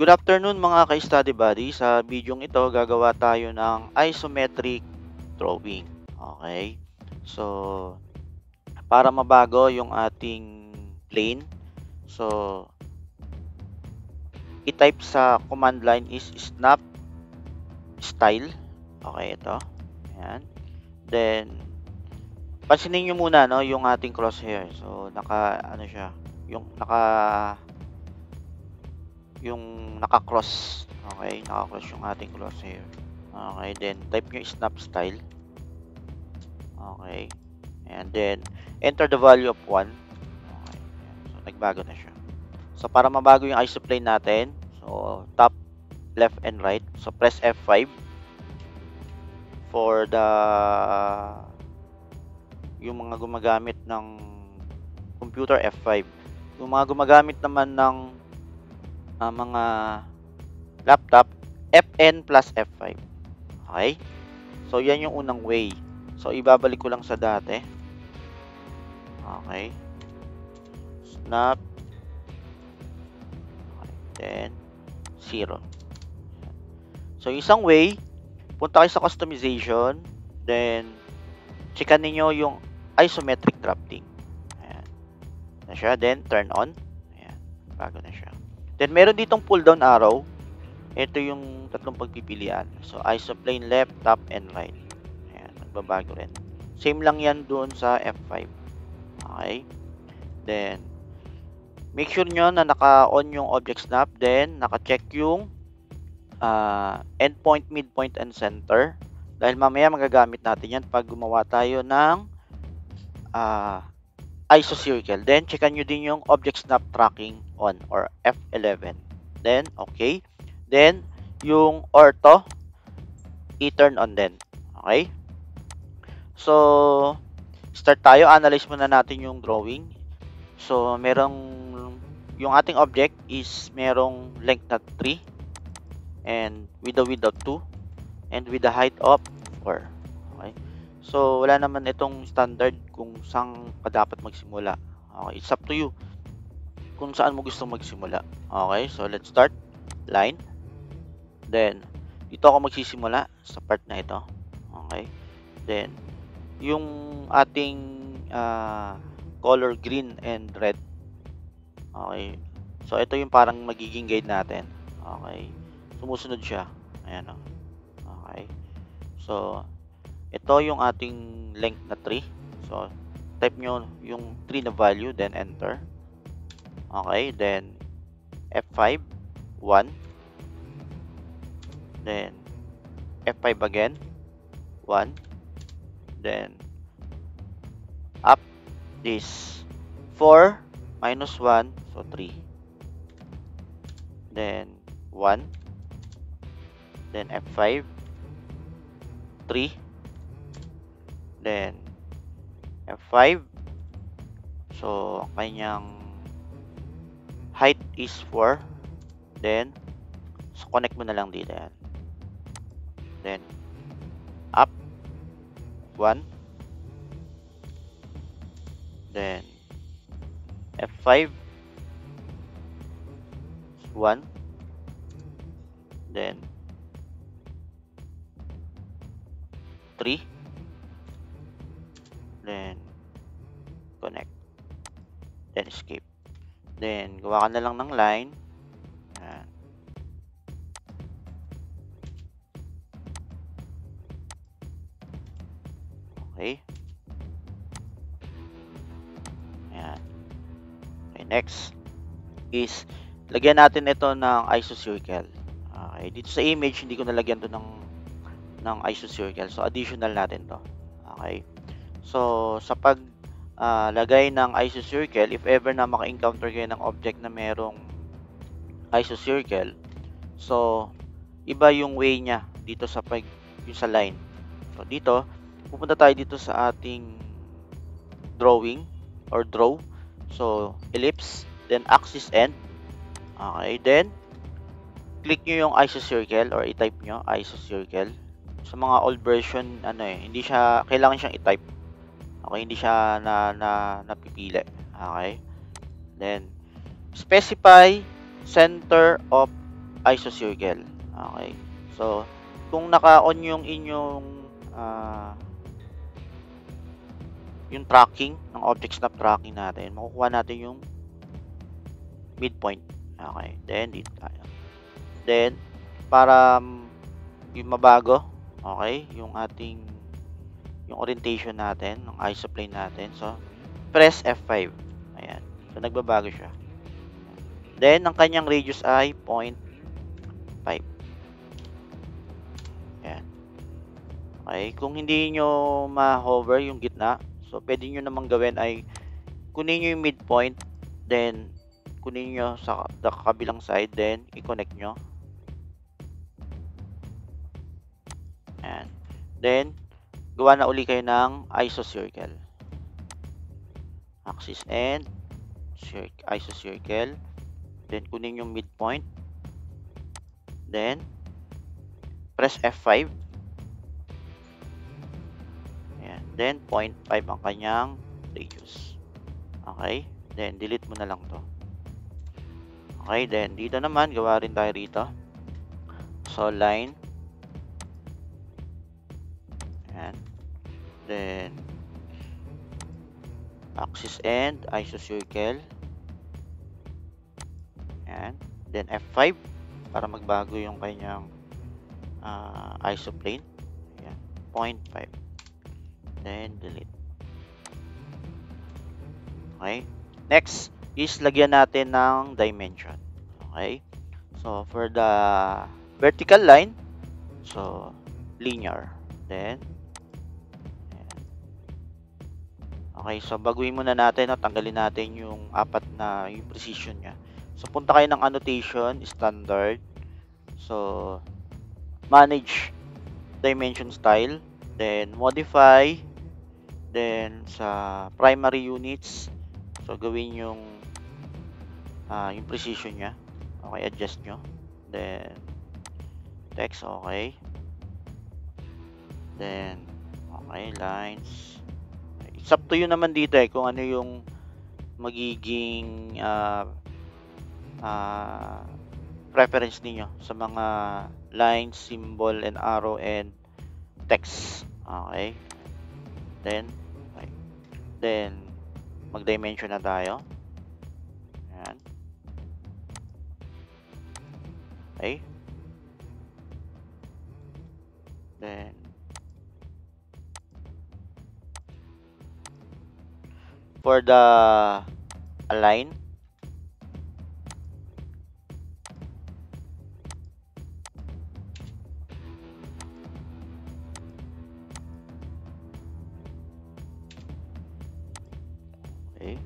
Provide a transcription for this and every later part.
Good afternoon mga ka-study buddy. Sa bidyong ito, gagawa tayo ng isometric drawing. Okay? So, para mabago yung ating plane, so, i-type sa command line is snap style. Okay, ito. Ayan. Then, pansinin nyo muna, no, yung ating crosshair. So, yung naka-cross. Okay, naka-cross yung ating crosshair. Okay, then type nyo snap style. Okay. And then enter the value of 1. Okay. So nagbago na siya. So para mabago yung isoplane natin, so top, left and right. So press F5 for yung mga gumagamit ng computer, F5. Yung mga gumagamit naman ng mga laptop, Fn plus F5. Okay? So, yan yung unang way. So, ibabalik ko lang sa dati. Okay. Snap. Okay. Then, 0. So, isang way, punta kayo sa customization. Then, checkan ninyo yung isometric drafting. Ayan. Na siya. Then, turn on. Ayan. Bago na siya. Then, meron ditong pull down arrow. Ito yung tatlong pagpipilian. So, isoplane left, top, and right. Ayan. Magbabago rin. Same lang yan doon sa F5. Okay. Then, make sure nyo na naka-on yung object snap. Then, naka-check yung endpoint, midpoint, and center. Dahil mamaya magagamit natin yan pag gumawa tayo ng ISO circle. Then, checkan nyo din yung object snap tracking on or F11. Then, okay. Then, yung ortho, i-turn on din. Okay? So, start tayo. Analyze muna natin yung drawing. So, yung ating object is merong length na 3 and with a width of 2 and with a height of 4. Okay? So, wala naman itong standard kung saan ka dapat magsimula. Okay, it's up to you kung saan mo gusto magsimula. Okay, so let's start. Line. Then, dito ako magsisimula sa part na ito. Okay. Then, yung ating color green and red. Okay. So, ito yung parang magiging guide natin. Okay. Sumusunod siya. Ayan o. Okay. So, ito yung ating length na 3. So, type nyo yung 3 na value, then enter. Okay. Then, F5, 1. Then, F5 again, 1. Then, up is 4 minus 1, so 3. Then, 1. Then, F5, 3. Then, F5. So, kanyang height is 4. Then, so connect mo na lang dito yan. Then, up, 1. Then, F5, 1. Then, 3. Then, connect. Then, escape. Then, gawa ka na lang ng line. Ayan. Okay. Ayan. Okay, next is lagyan natin ito ng ISO circle. Okay, dito sa image hindi ko nalagyan to ng ISO circle. So additional natin to. Okay. So sa pag lagay ng ISO circle, if ever na maka-encounter kayo ng object na merong ISO circle, so iba yung way niya dito sa yung sa line. So dito pupunta tayo dito sa ating drawing or draw. So, ellipse, then axis end. Okay, then click nyo yung ISO circle or i-type nyo ISO circle. Sa mga old version, hindi siya, kailangan siyang i-type. Okay, hindi siya napipili. Okay. Then, specify center of isocircle. Okay. So, kung naka-on yung inyong yung tracking ng object snap tracking natin, makukuha natin yung midpoint. Okay. Then, dito tayo. Then, para yung mabago, okay, yung orientation natin, ng isoplane natin. So, press F5. Ayan. So, nagbabago siya. Then, ang kanyang radius ay 0.5. Ayan. Okay. Kung hindi nyo ma-hover yung gitna, so, pwede nyo namang gawin ay kunin nyo yung midpoint, then, kunin nyo sa kabilang side, then, i-connect nyo. Ayan. Then, gawa na uli kayo ng isocircle. Axis and isocircle. Then, kunin yung midpoint. Then, press F5. Ayan. Then, 0.5 ang kanyang radius. Okay. Then, delete mo na lang to. Okay. Then, dito naman, gawa rin tayo rito. So, line. Ayan. Then, axis and isocircle. Ayan. Then, F5 para magbago yung kanyang isoplane. Ayan. 0.5. Then, delete. Okay. Next is lagyan natin ng dimension. Okay. So, for the vertical line, so, linear. Then, ayan. Okay. So, baguhin muna natin, no? Tanggalin natin yung yung precision niya. So, punta kayo ng annotation, standard. So, manage dimension style. Then, modify. Then, sa primary units, so, gawin yung precision niya. Okay, adjust nyo. Then, text, okay. Then, okay, lines. It's up to you naman dito kung ano yung magiging preference niyo sa mga lines, symbol, and arrow, and text. Okay. Then, okay. Then, mag-dimension na tayo. Ayan. Okay. Then, for the align, okay.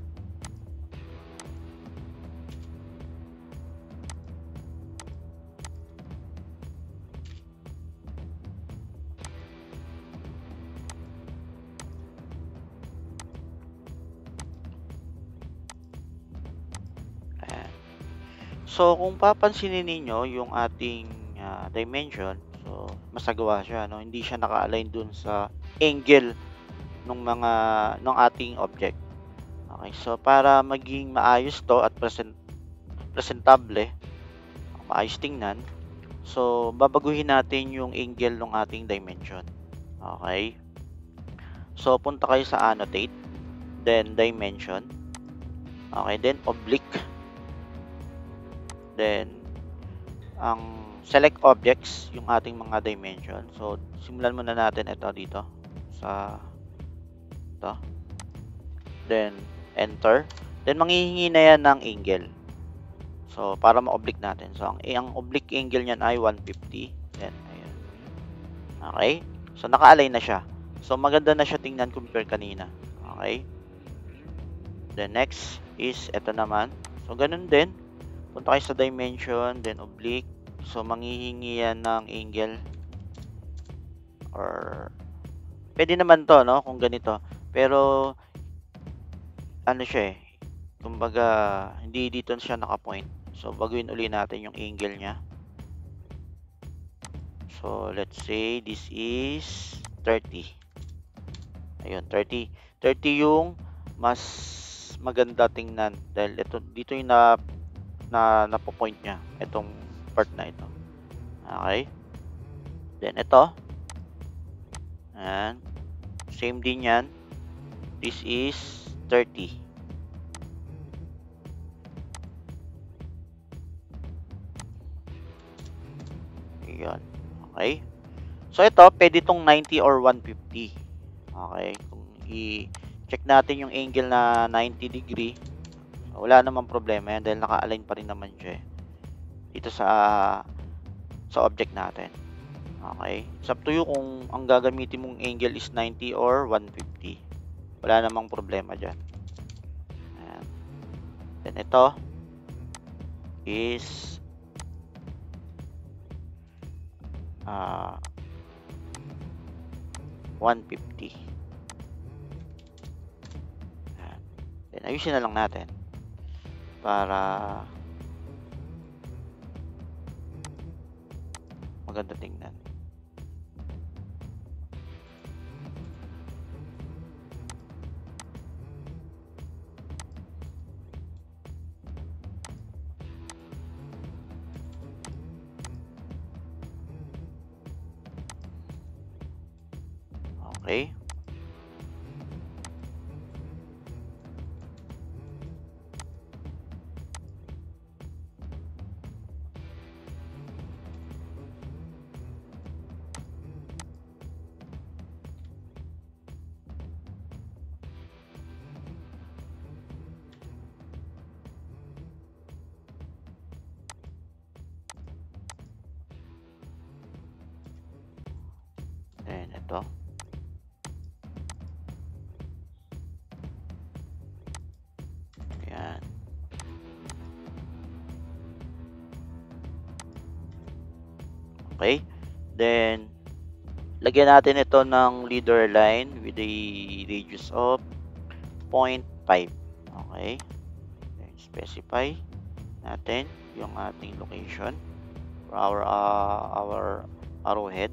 So, kung papansinin niyo yung ating dimension, so masagawa siya, no? Hindi siya naka-align dun sa angle ng ating object. Okay, so para maging maayos to at presentable, maayos tingnan, so babaguhin natin yung angle ng ating dimension. Okay. So, punta kayo sa annotate, then dimension. Okay, then oblique. Then, ang select objects, yung ating mga dimension. So, simulan muna natin ito dito. Sa ito. Then, enter. Then, manghihingi na yan ng angle. So, para ma-oblique natin. So, ang oblique angle niyan ay 150. Then, ayan. Okay. So, naka-align na siya. So, maganda na siya tingnan compare kanina. Okay. Then, next is ito naman. So, ganun din. Punta kayo sa dimension, then oblique. So, manghihingi yan ng angle. Or, pwede naman to, no? Kung ganito. Pero, ano siya kumbaga, hindi dito siya naka-point. So, baguhin uli natin yung angle niya. So, let's say, this is 30. Ayun, 30. 30 yung mas maganda tingnan. Dahil dito yung napo-point niya. Itong part na ito. Okay. Then ito. And same din yan. This is 30. Ayan. Okay. So ito, pwede itong 90 or 150. Okay. Kung i-check natin yung angle na 90 degree, wala namang problema yan dahil naka-align pa rin naman siya dito sa object natin. Okay. It's up to you kung ang gagamitin mong angle is 90 or 150. Wala namang problema dyan. Ayan. Then ito is 150. Ayan. Then ayusin na lang natin para maganda tingnan. Okay. Then ito. Ayan. Okay. Then lagyan natin ito ng leader line with a radius of 0.5. Okay. Then specify natin yung ating location for our arrowhead.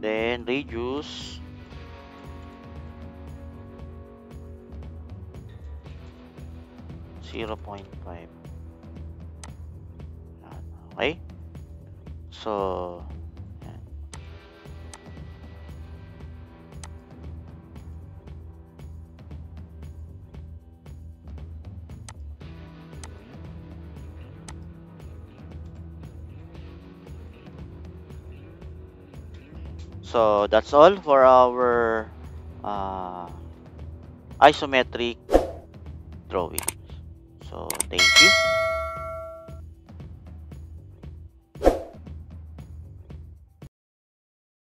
Then radius 0.5. Okay. So yan. So that's all for our isometric drawing. So thank you.